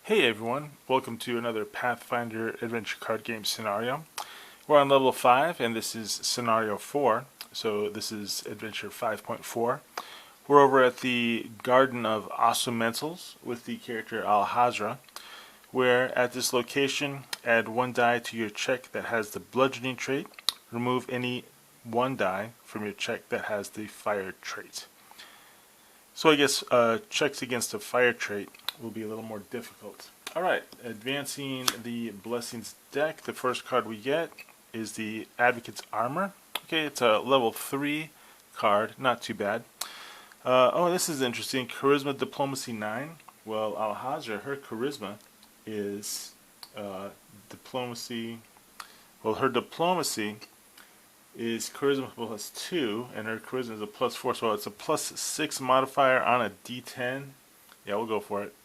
Hey everyone, welcome to another Pathfinder adventure card game scenario. We're on level 5 and this is scenario 4, so this is adventure 5.4. We're over at the Garden of Ossumentals with the character Alahazra, where at this location add 1 die to your check that has the bludgeoning trait, remove any 1 die from your check that has the fire trait. So I guess checks against a fire trait will be a little more difficult. Alright, advancing the Blessings deck, the first card we get is the Advocate's Armor. Okay, it's a level 3 card, not too bad. Oh, this is interesting. Charisma Diplomacy 9. Well, Alahazra, her charisma is diplomacy. Well, her diplomacy is charisma plus 2, and her charisma is a plus 4, so it's a plus 6 modifier on a d10. Yeah, we'll go for it.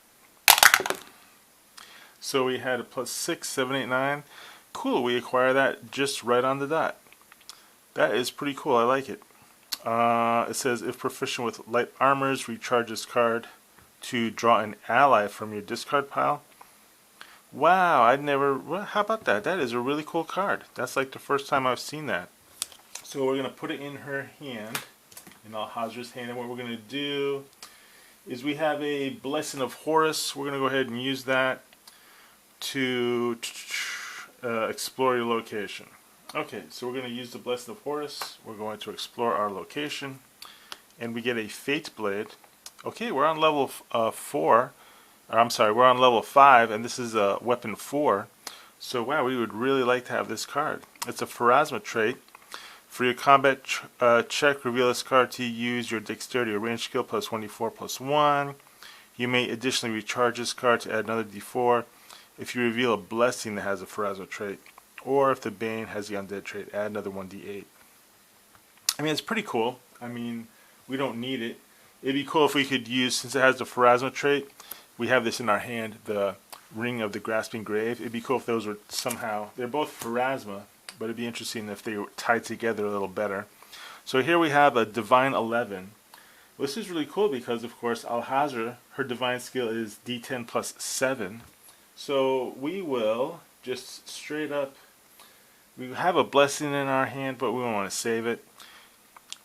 So we had a plus 6, 7, 8, 9. Cool, we acquire that just right on the dot. That is pretty cool, I like it. It says, if proficient with light armors, recharge this card to draw an ally from your discard pile. Wow, I'd never, well, how about that? That is a really cool card. That's like the first time I've seen that. So we're going to put it in her hand, in Alahazra's hand, and what we're going to do is we have a Blessing of Horus. We're going to go ahead and use that to explore your location. Okay, so we're going to use the Blessing of Horus. We're going to explore our location, and we get a Fate Blade. Okay, we're on level 4. Or, I'm sorry, we're on level 5, and this is a weapon 4. So wow, we would really like to have this card. It's a Pharasma trait. For your combat check, reveal this card to use your dexterity or range skill plus 1d4 plus 1. You may additionally recharge this card to add another d4 if you reveal a blessing that has a Pharasma trait. Or if the Bane has the undead trait, add another 1d8. I mean, it's pretty cool. I mean, we don't need it. It'd be cool if we could use, since it has the Pharasma trait, we have this in our hand, the Ring of the Grasping Grave. It'd be cool if those were somehow, they're both Pharasma, but it'd be interesting if they were tied together a little better. So here we have a Divine 11. Well, this is really cool because, of course, Alahazra, her Divine skill is D10 plus 7. So we will just straight up, we have a blessing in our hand, but we don't want to save it.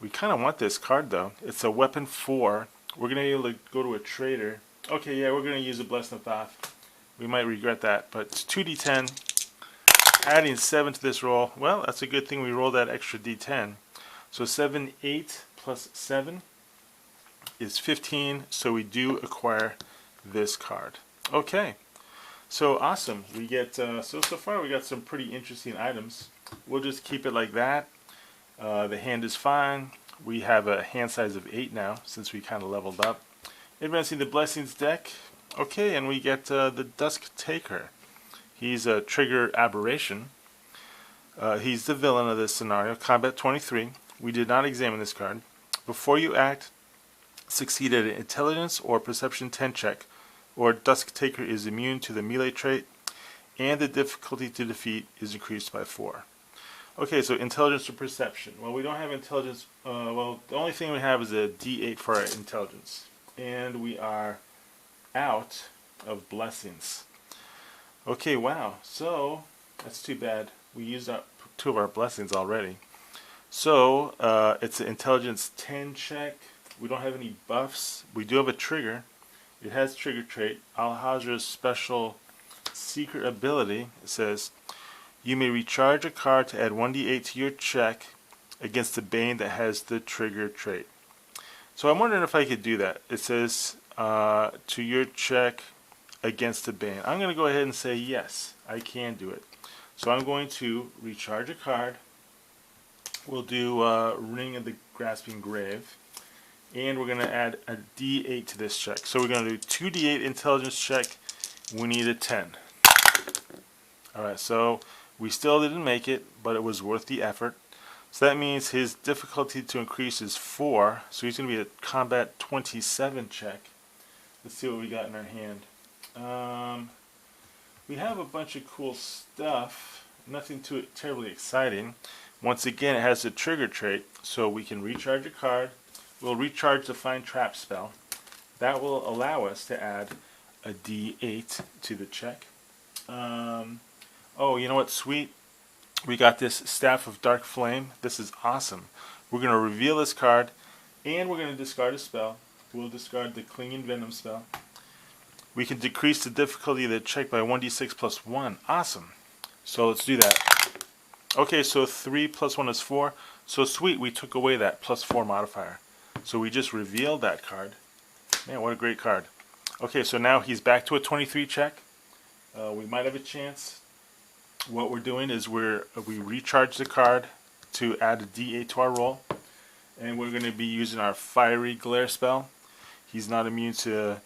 We kind of want this card, though. It's a weapon 4. We're going to be able to go to a trader. Okay, yeah, we're going to use a Blessing of Thoth. We might regret that, but it's 2d10. Adding 7 to this roll, well, that's a good thing we rolled that extra d10. So 7, 8 plus 7 is 15, so we do acquire this card. Okay, so awesome. We get, so far we got some pretty interesting items. We'll just keep it like that. The hand is fine. We have a hand size of 8 now, since we kind of leveled up. Advancing the Blessings deck. Okay, and we get the Dusk Taker. He's a Trigger Aberration. He's the villain of this scenario. Combat 23. We did not examine this card. Before you act, succeed at an Intelligence or Perception 10 check, or Dusk Taker is immune to the melee trait, and the difficulty to defeat is increased by 4. Okay, so Intelligence or Perception. Well, we don't have Intelligence. Well, the only thing we have is a D8 for our Intelligence. And we are out of Blessings. Okay, wow, so that's too bad. We used up 2 of our blessings already. So, it's an Intelligence 10 check. We don't have any buffs. We do have a trigger. It has trigger trait. Alahazra's special secret ability, it says, you may recharge a card to add 1d8 to your check against the Bane that has the trigger trait. So I'm wondering if I could do that. It says, to your check against the Bane. I'm going to go ahead and say yes, I can do it. So I'm going to recharge a card. We'll do Ring of the Grasping Grave. And we're going to add a D8 to this check. So we're going to do 2d8 intelligence check. We need a 10. Alright, so we still didn't make it, but it was worth the effort. So that means his difficulty to increase is 4. So he's going to be a combat 27 check. Let's see what we got in our hand. We have a bunch of cool stuff, nothing too terribly exciting. Once again, it has a trigger trait, so we can recharge a card. We'll recharge the Find Trap spell. That will allow us to add a D8 to the check. Oh, you know what? Sweet. We got this Staff of Dark Flame. This is awesome. We're going to reveal this card, and we're going to discard a spell. We'll discard the Clinging Venom spell. We can decrease the difficulty of the check by 1d6 plus 1. Awesome. So let's do that. Okay, so 3 plus 1 is 4. So sweet, we took away that plus 4 modifier. So we just revealed that card. Man, what a great card. Okay, so now he's back to a 23 check. We might have a chance. What we're doing is we recharge the card to add a D8 to our roll. And we're going to be using our Fiery Glare spell. He's not immune to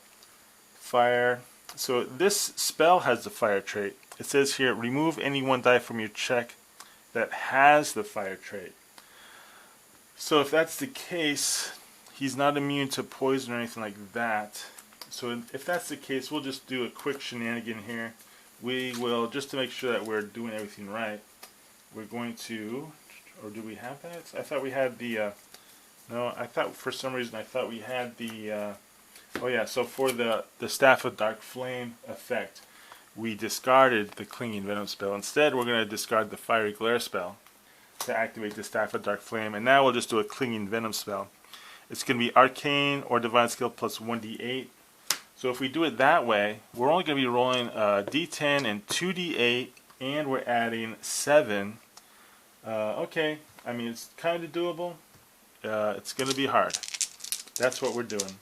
fire. So this spell has the fire trait. It says here, remove any one die from your check that has the fire trait. So if that's the case, he's not immune to poison or anything like that. So if that's the case, we'll just do a quick shenanigan here. We will, just to make sure that we're doing everything right, we're going to, or do we have that? I thought we had the, no, I thought for some reason I thought we had the, oh yeah, so for the Staff of Dark Flame effect, we discarded the Clinging Venom spell. Instead, we're going to discard the Fiery Glare spell to activate the Staff of Dark Flame, and now we'll just do a Clinging Venom spell. It's going to be Arcane or Divine Skill plus 1d8. So if we do it that way, we're only going to be rolling d10 and 2d8, and we're adding 7. Okay, I mean, it's kind of doable. It's going to be hard. That's what we're doing.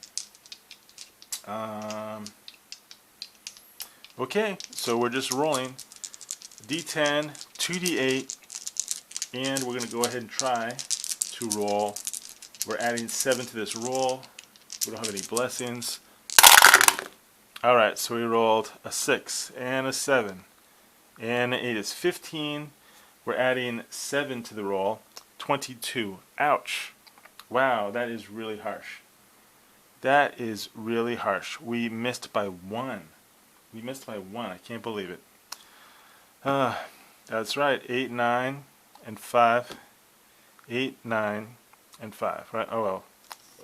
Okay, so we're just rolling d10, 2d8, and we're going to go ahead and try to roll. We're adding 7 to this roll. We don't have any blessings. Alright, so we rolled a 6 and a 7. And an 8 is 15. We're adding 7 to the roll. 22. Ouch. Wow, that is really harsh. That is really harsh. We missed by 1. We missed by 1. I can't believe it. That's right. 8, 9, and 5. 8, 9, and 5. Right? Oh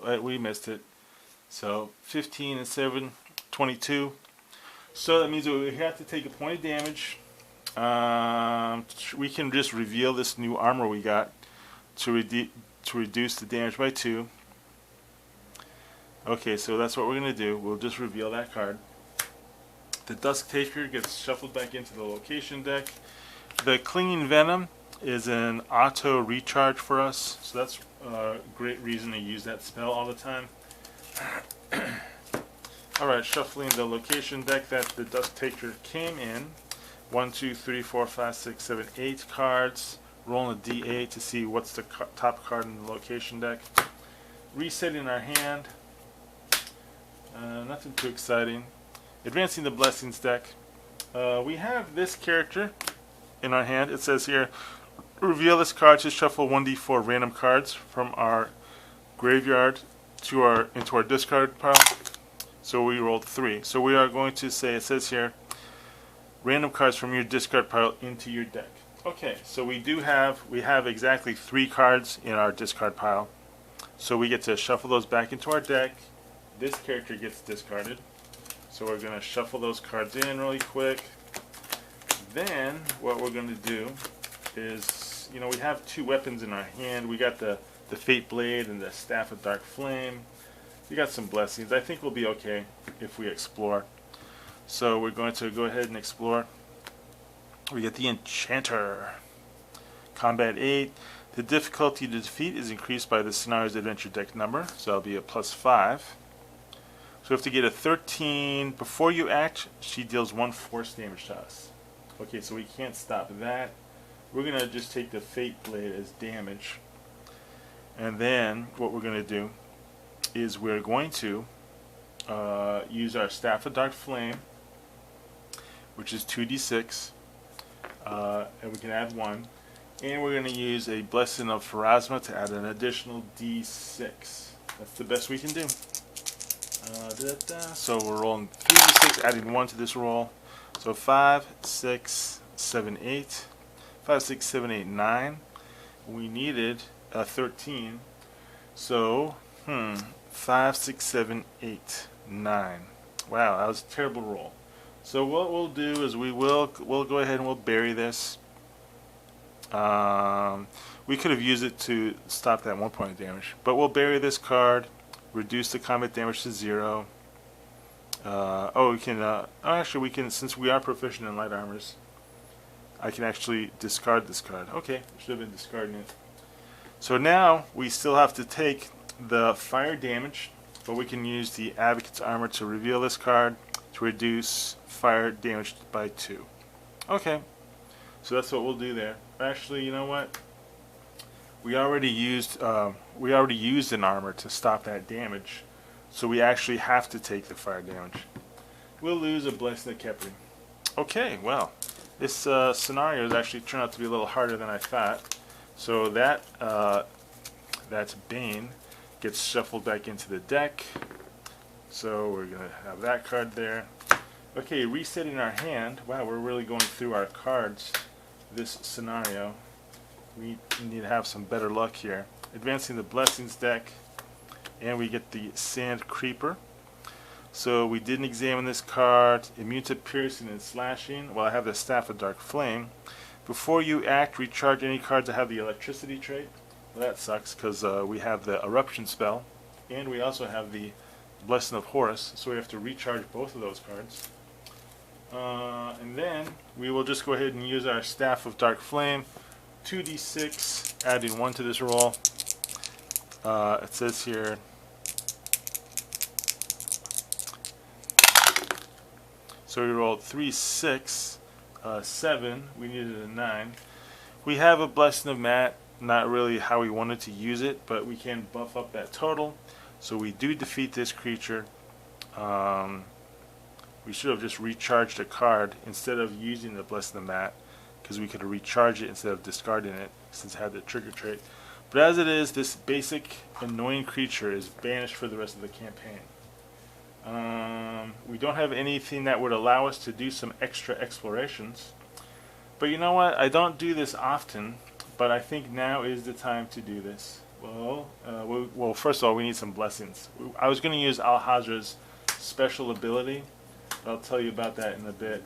well. We missed it. So 15 and 7, 22. So that means we have to take a point of damage. We can just reveal this new armor we got to reduce the damage by 2. Okay, so that's what we're going to do. We'll just reveal that card. The Dusk Taker gets shuffled back into the location deck. The Clinging Venom is an auto recharge for us, so that's a great reason to use that spell all the time. Alright, shuffling the location deck that the Dusk Taker came in. 1, 2, 3, 4, 5, 6, 7, 8 cards. Rolling a d8 to see what's the top card in the location deck. Resetting our hand. Nothing too exciting. Advancing the Blessings deck. We have this character in our hand. It says here, reveal this card to shuffle 1d4 random cards from our graveyard to into our discard pile. So we rolled 3. So we are going to say, it says here, random cards from your discard pile into your deck. Okay, so we have exactly 3 cards in our discard pile. So we get to shuffle those back into our deck. This character gets discarded. So we're going to shuffle those cards in really quick. Then what we're going to do is, you know, we have 2 weapons in our hand. We got the Fate Blade and the Staff of Dark Flame. We got some blessings. I think we'll be okay if we explore. So we're going to go ahead and explore. We get the Enchanter. Combat 8. The difficulty to defeat is increased by the scenario's adventure deck number. So that'll be a +5. So we have to get a 13. Before you act, she deals 1 force damage to us. Okay, so we can't stop that. We're going to just take the Fate Blade as damage. And then what we're going to do is we're going to use our Staff of Dark Flame, which is 2d6, and we can add 1. And we're going to use a Blessing of Pharasma to add an additional d6. That's the best we can do. So we're rolling 3d6, adding 1 to this roll. So 5, 6, 7, 8. 5, 6, 7, 8, 9. We needed a 13. So, 5, 6, 7, 8, 9. Wow, that was a terrible roll. So what we'll do is we'll go ahead and we'll bury this. We could have used it to stop that 1 point of damage, but we'll bury this card, reduce the combat damage to 0. We can. Actually, we can. Since we are proficient in light armors, I can actually discard this card. Okay, should have been discarding it. So now we still have to take the fire damage, but we can use the Advocate's Armor to reveal this card to reduce fire damage by 2. Okay, so that's what we'll do there. Actually, you know what? We already used an armor to stop that damage, so we actually have to take the fire damage. We'll lose a Blessing of Khepri. Okay, well, this scenario has actually turned out to be a little harder than I thought. So that's Bane gets shuffled back into the deck. So we're gonna have that card there. Okay, resetting our hand. Wow, we're really going through our cards this scenario. We need to have some better luck here. Advancing the Blessings deck, and we get the Sand Creeper. So we didn't examine this card. Immune to piercing and slashing. Well, I have the Staff of Dark Flame. Before you act, recharge any cards that have the electricity trait. Well, that sucks because we have the Eruption spell, and we also have the Blessing of Horus, so we have to recharge both of those cards. And then we will just go ahead and use our Staff of Dark Flame. 2d6, adding 1 to this roll. It says here, so we rolled 3, 6, 7. We needed a 9. We have a Blessing of Mat. Not really how we wanted to use it, but we can buff up that total. So we do defeat this creature. We should have just recharged a card instead of using the Blessing of Mat, because we could have recharged it instead of discarding it since it had the trigger trait. But as it is, this basic annoying creature is banished for the rest of the campaign. We don't have anything that would allow us to do some extra explorations. But you know what? I don't do this often, but I think now is the time to do this. Well, first of all, we need some blessings. I was going to use Alahazra's special ability. I'll tell you about that in a bit.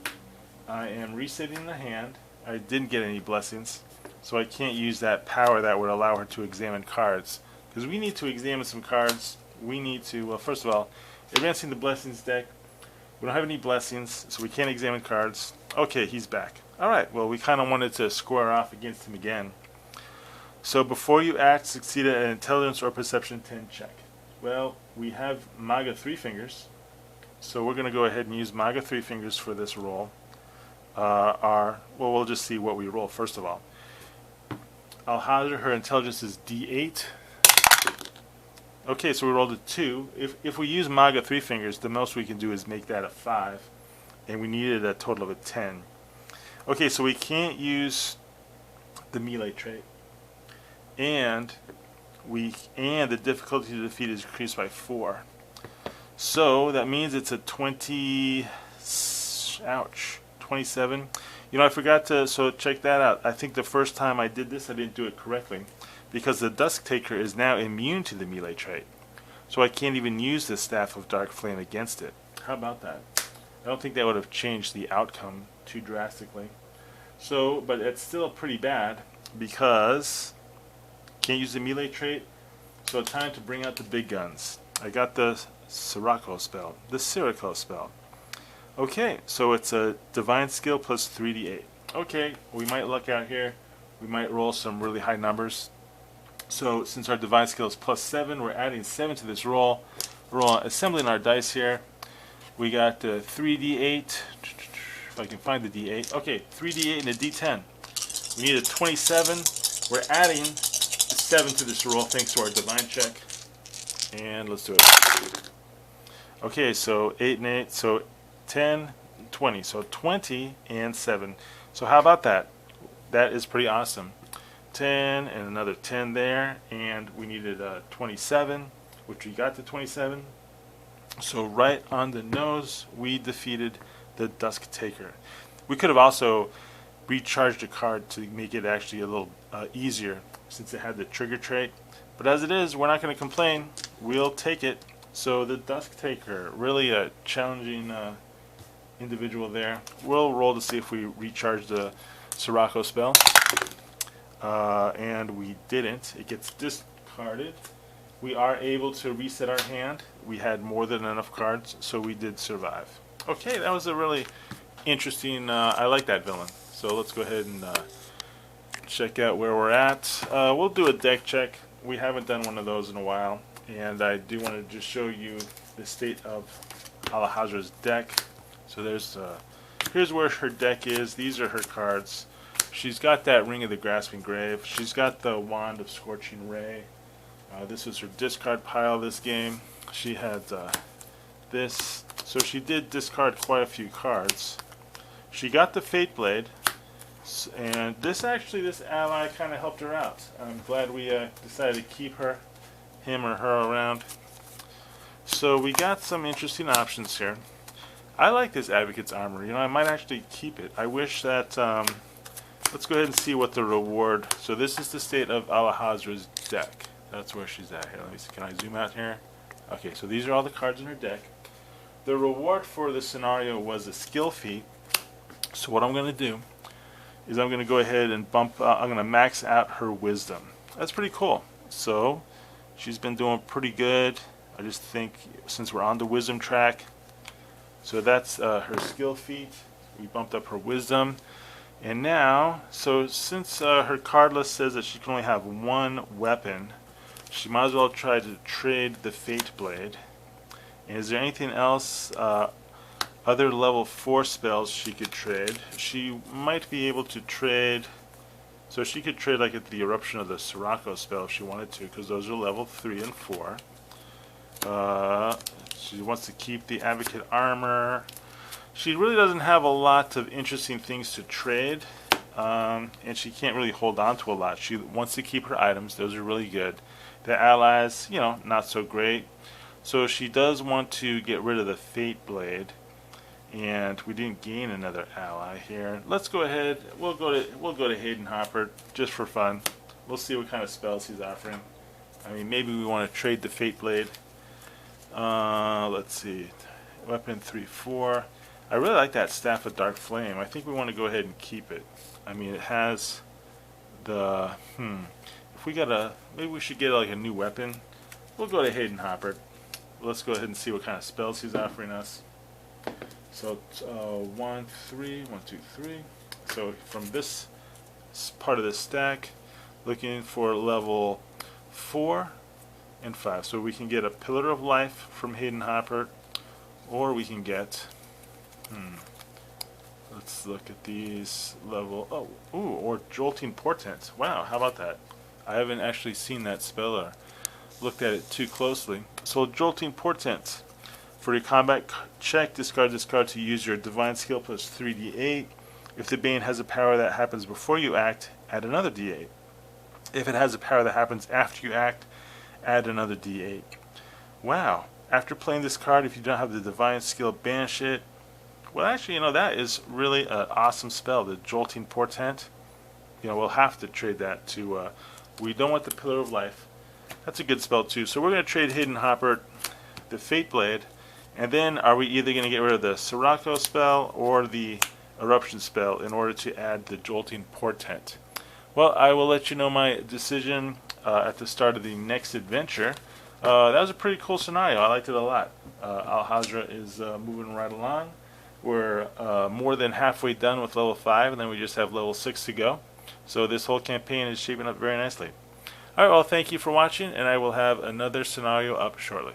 I am resetting the hand. I didn't get any blessings, so I can't use that power that would allow her to examine cards. Because we need to examine some cards. We need to, well, first of all, advancing the blessings deck. We don't have any blessings, so we can't examine cards. Okay, he's back. Alright, well, we kind of wanted to square off against him again. So before you act, succeed at an intelligence or perception 10 check. Well, we have Maga 3 Fingers, so we're going to go ahead and use Maga 3 Fingers for this roll. We'll just see what we roll first of all. Alahazra, her intelligence is D8. Okay, so we rolled a 2. If we use Maga 3 Fingers, the most we can do is make that a 5, and we needed a total of a 10. Okay, so we can't use the melee trait, and the difficulty to defeat is increased by 4. So that means it's a 20. Ouch. 27. You know, I forgot to, so check that out. I think the first time I did this, I didn't do it correctly, because the Dusk Taker is now immune to the melee trait. So I can't even use the Staff of Dark Flame against it. How about that? I don't think that would have changed the outcome too drastically. So, but it's still pretty bad, because can't use the melee trait. So time to bring out the big guns. I got the Sirocco spell. Okay, so it's a Divine Skill plus 3d8. Okay, we might luck out here. We might roll some really high numbers. So since our Divine Skill is plus 7, we're adding 7 to this roll. We're assembling our dice here. We got 3d8. If I can find the d8. Okay, 3d8 and a d10. We need a 27. We're adding 7 to this roll thanks to our Divine check. And let's do it. Okay, so 8 and 8. So 10, 20. So 20 and 7. So how about that? That is pretty awesome. 10 and another 10 there. And we needed a 27, which we got to 27. So right on the nose, we defeated the Dusk Taker. We could have also recharged a card to make it actually a little easier since it had the trigger trait. But as it is, we're not going to complain. We'll take it. So the Dusk Taker, really a challenging individual there. We'll roll to see if we recharge the Sirocco spell. And we didn't. It gets discarded. We are able to reset our hand. We had more than enough cards, so we did survive. Okay, that was a really interesting, I like that villain. So let's go ahead and check out where we're at. We'll do a deck check. We haven't done one of those in a while. And I do want to just show you the state of Alahazra's deck. So here's where her deck is. These are her cards. She's got that Ring of the Grasping Grave. She's got the Wand of Scorching Ray. This was her discard pile this game. She had this. So she did discard quite a few cards. She got the Fate Blade. And this ally kind of helped her out. I'm glad we decided to keep him or her around. So we got some interesting options here. I like this Advocate's Armor. You know, I might actually keep it. I wish that, let's go ahead and see what the reward, so this is the state of Alahazra's deck. That's where she's at here. Let me see, can I zoom out here? Okay, so these are all the cards in her deck. The reward for the scenario was a skill feat. So what I'm going to do is I'm going to go ahead and I'm going to max out her wisdom. That's pretty cool. So she's been doing pretty good. I just think since we're on the wisdom track, so that's her skill feat. We bumped up her wisdom. And now, so since her card list says that she can only have one weapon, she might as well try to trade the Fate Blade. And is there anything else, other level 4 spells she could trade? She might be able to trade, so she could trade like at the Eruption of the Sirocco spell if she wanted to, because those are level 3 and 4. She wants to keep the Advocate Armor. She really doesn't have a lot of interesting things to trade, and she can't really hold on to a lot. She wants to keep her items. Those are really good. The allies, you know, not so great. So she does want to get rid of the Fate Blade, and we didn't gain another ally here. Let's go ahead. We'll go to Hayden Hopper just for fun. We'll see what kind of spells he's offering. I mean, maybe we want to trade the Fate Blade. Let's see. Weapon 3/4. I really like that Staff of Dark Flame. I think we want to go ahead and keep it. I mean, it has the if we got maybe we should get like a new weapon. We'll go to Hayden Hopper. Let's go ahead and see what kind of spells he's offering us. So 1, 3, 1, 2, 3. So from this part of the stack, looking for level 4 and 5. So we can get a Pillar of Life from Hayden Hopper, or we can get let's look at these level or Jolting Portent. Wow, how about that? I haven't actually seen that spell or looked at it too closely. So Jolting Portent. For your combat check, discard this card to use your Divine Skill plus 3d8. If the Bane has a power that happens before you act, add another d8. If it has a power that happens after you act, add another d8. Wow. After playing this card, if you don't have the Divine Skill, banish it. Well, actually, you know, that is really an awesome spell, the Jolting Portent. You know, we'll have to trade that to, we don't want the Pillar of Life. That's a good spell, too. So we're going to trade Hayden Hopper, the Fate Blade, and then are we either going to get rid of the Sirocco spell or the Eruption spell in order to add the Jolting Portent? Well, I will let you know my decision at the start of the next adventure. That was a pretty cool scenario. I liked it a lot. Alahazra is moving right along. We're more than halfway done with level 5, and then we just have level 6 to go. So this whole campaign is shaping up very nicely. Alright, well, thank you for watching, and I will have another scenario up shortly.